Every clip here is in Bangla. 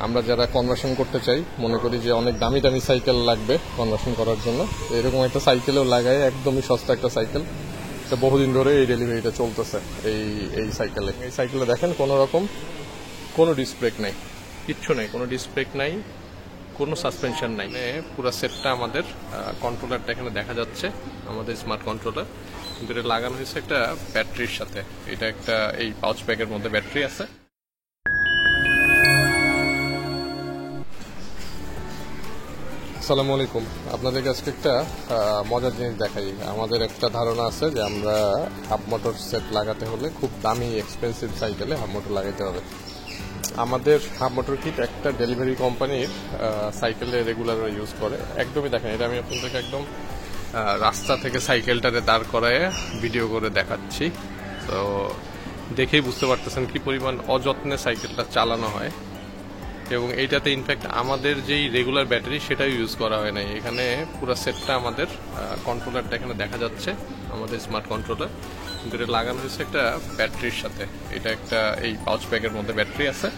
আমরা যারা কনভার্সন করতে চাই মনে করি যে অনেক দামি দামি সাইকেল লাগবে কনভার্সন করার জন্য, এরকম একটা সাইকেলও লাগায়, একদমই সস্তা একটা সাইকেল। এটা বহুদিন ধরে এই ডেলিভারিটা চলতেছে এই সাইকেলে দেখেন কোনো ডিস্ক ব্রেক নাই, কিচ্ছু নাই, কোনো ডিস্ক ব্রেক নাই, কোনো সাসপেনশন নাই। পুরো সেটটা আমাদের কন্ট্রোলারটা এখানে দেখা যাচ্ছে, আমাদের স্মার্ট কন্ট্রোলার, কিন্তু এটা লাগানো হয়েছে একটা ব্যাটারির সাথে। এটা একটা এই পাউচ ব্যাগের মধ্যে ব্যাটারি আছে। আসসালামু আলাইকুম, আপনাদেরকে আজকে একটা মজার জিনিস দেখাই। আমাদের একটা ধারণা আছে যে আমরা হাফ মোটর সেট লাগাতে হলে খুব দামি এক্সপেন্সিভ সাইকেলে হাফ মোটর লাগাতে হবে। আমাদের হাফ মোটর কিট একটা ডেলিভারি কোম্পানির সাইকেলে রেগুলার ইউজ করে। একদমই দেখেন, এটা আমি আপনাদেরকে একদম রাস্তা থেকে সাইকেলটারে দাঁড় করায় ভিডিও করে দেখাচ্ছি। তো দেখেই বুঝতে পারতেছেন কি পরিমাণ অযত্নে সাইকেলটা চালানো হয়। এবং এইটাতে ইনফ্যাক্ট আমাদের যেই রেগুলার ব্যাটারি সেটাও ইউজ করা হয় নাই। এখানে পুরো সেটটা আমাদের কন্ট্রোলারটা এখানে দেখা যাচ্ছে, আমাদের স্মার্ট কন্ট্রোলার, কিন্তু এটা লাগানো হয়েছে একটা ব্যাটারির সাথে। এটা একটা এই পাউচ ব্যাগের মধ্যে ব্যাটারি আছে,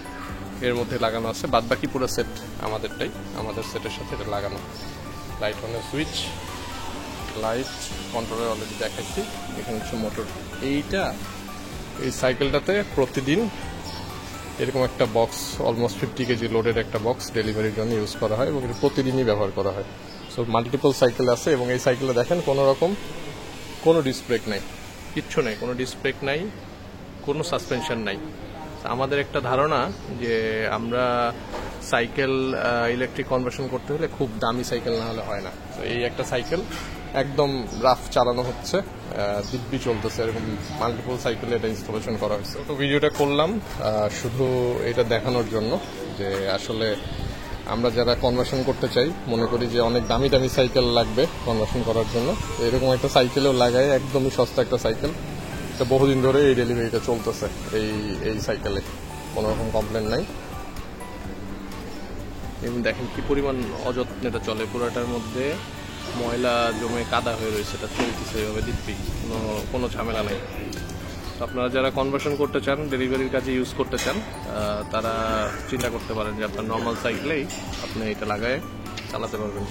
এর মধ্যে লাগানো আছে। বাদ বাকি পুরো সেট আমাদের সেটের সাথে এটা লাগানো। লাইট অনের সুইচ, লাইট কন্ট্রোলার অলরেডি দেখাচ্ছি। এখানে হচ্ছে মোটর। এই সাইকেলটাতে প্রতিদিন এরকম একটা বক্স, অলমোস্ট 50 কেজি লোডের একটা বক্স ডেলিভারির জন্য ইউজ করা হয় এবং এটা প্রতিদিনই ব্যবহার করা হয়। সো মাল্টিপল সাইকেল আছে এবং এই সাইকেলে দেখেন কোনো ডিস্ক ব্রেক নাই, কিচ্ছু নাই, কোনো ডিস্ক ব্রেক নাই, কোনো সাসপেনশন নাই। আমাদের একটা ধারণা যে আমরা সাইকেল ইলেকট্রিক কনভার্সন করতে হলে খুব দামি সাইকেল না হলে হয় না। তো এই একটা সাইকেল একদম রাফ চালানো হচ্ছে, দিব্যি চলতেছে। এরকম মাল্টিপল সাইকেলে এটা ইনস্টলেশন করা হয়েছে। তো ভিডিওটা করলাম শুধু এটা দেখানোর জন্য যে আসলে আমরা যারা কনভার্সন করতে চাই মনে করি যে অনেক দামি দামি সাইকেল লাগবে কনভার্সন করার জন্য, এরকম একটা সাইকেলও লাগায়, একদমই সস্তা একটা সাইকেল। এটা বহুদিন ধরে এই ডেলিভারিটা চলতেছে এই সাইকেলে, কোনো রকম কমপ্লেন নাই। এবং দেখেন কি পরিমাণ অযত্নে এটা চলে, পুরোটার মধ্যে ময়লা জমে কাদা হয়ে রয়েছে, এটা চলতেছে এভাবে দিব্যি, কোনো ঝামেলা নেই। তো আপনারা যারা কনভার্সন করতে চান, ডেলিভারির কাজে ইউজ করতে চান, তারা চিন্তা করতে পারেন যে আপনার নর্মাল সাইকেলেই আপনি এটা লাগায় চালাতে পারবেন।